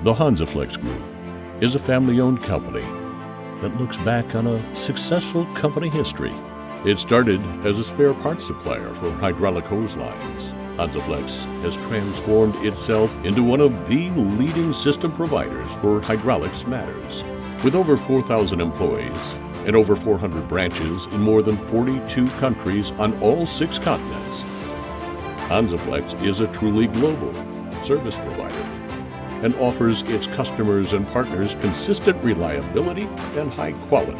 The HANSA-FLEX Group is a family-owned company that looks back on a successful company history. It started as a spare parts supplier for hydraulic hose lines. HANSA-FLEX has transformed itself into one of the leading system providers for hydraulics matters. With over 4,000 employees and over 400 branches in more than 42 countries on all 6 continents, HANSA-FLEX is a truly global service provider and offers its customers and partners consistent reliability and high quality.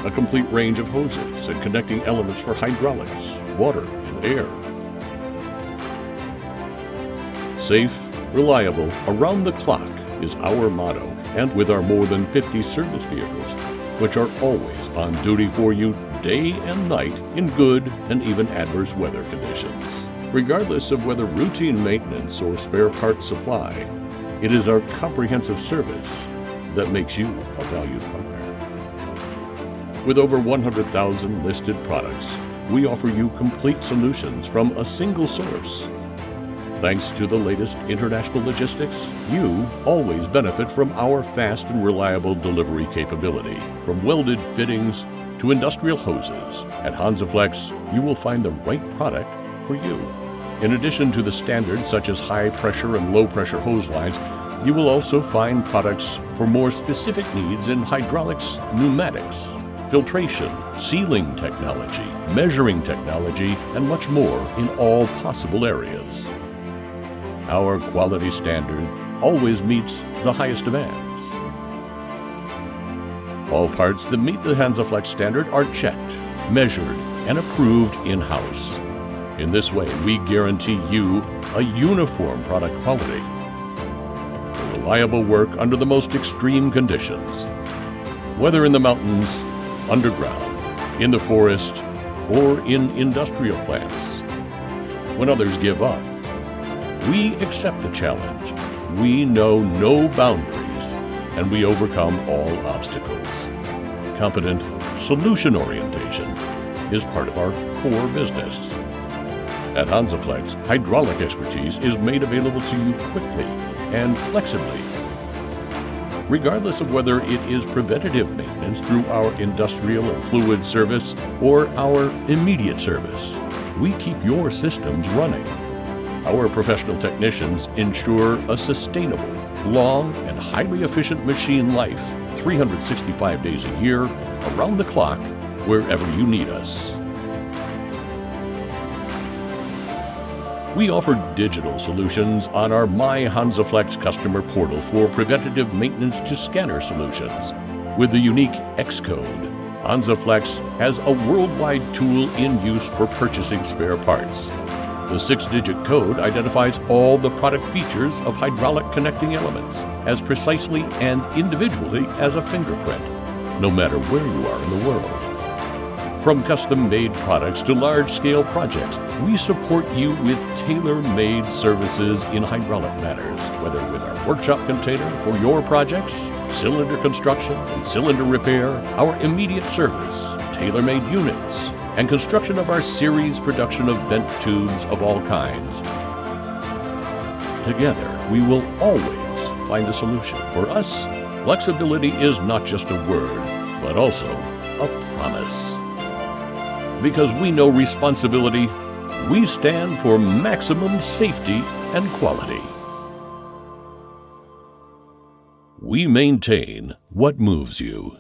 A complete range of hoses and connecting elements for hydraulics, water, and air. Safe, reliable, around the clock is our motto, and with our more than 50 service vehicles, which are always on duty for you day and night in good and even adverse weather conditions. Regardless of whether routine maintenance or spare parts supply, it is our comprehensive service that makes you a valued partner. With over 100,000 listed products, we offer you complete solutions from a single source. Thanks to the latest international logistics, you always benefit from our fast and reliable delivery capability. From welded fittings to industrial hoses, at HANSA-FLEX, you will find the right product for you. In addition to the standards such as high pressure and low pressure hose lines, you will also find products for more specific needs in hydraulics, pneumatics, filtration, sealing technology, measuring technology, and much more in all possible areas. Our quality standard always meets the highest demands. All parts that meet the HANSA-FLEX standard are checked, measured, and approved in-house. In this way, we guarantee you a uniform product quality, reliable work under the most extreme conditions, whether in the mountains, underground, in the forest, or in industrial plants. When others give up, we accept the challenge. We know no boundaries, and we overcome all obstacles. Competent solution orientation is part of our core business. At HANSA-FLEX, hydraulic expertise is made available to you quickly and flexibly. Regardless of whether it is preventative maintenance through our industrial and fluid service or our immediate service, we keep your systems running. Our professional technicians ensure a sustainable, long, and highly efficient machine life 365 days a year, around the clock, wherever you need us. We offer digital solutions on our My HANSA-FLEX customer portal for preventative maintenance to scanner solutions. With the unique X code, HANSA-FLEX has a worldwide tool in use for purchasing spare parts. The 6-digit code identifies all the product features of hydraulic connecting elements as precisely and individually as a fingerprint, no matter where you are in the world. From custom-made products to large-scale projects, we support you with tailor-made services in hydraulic matters, whether with our workshop container for your projects, cylinder construction and cylinder repair, our immediate service, tailor-made units, and construction of our series production of bent tubes of all kinds. Together, we will always find a solution. For us, flexibility is not just a word, but also a promise. Because we know responsibility, we stand for maximum safety and quality. We maintain what moves you.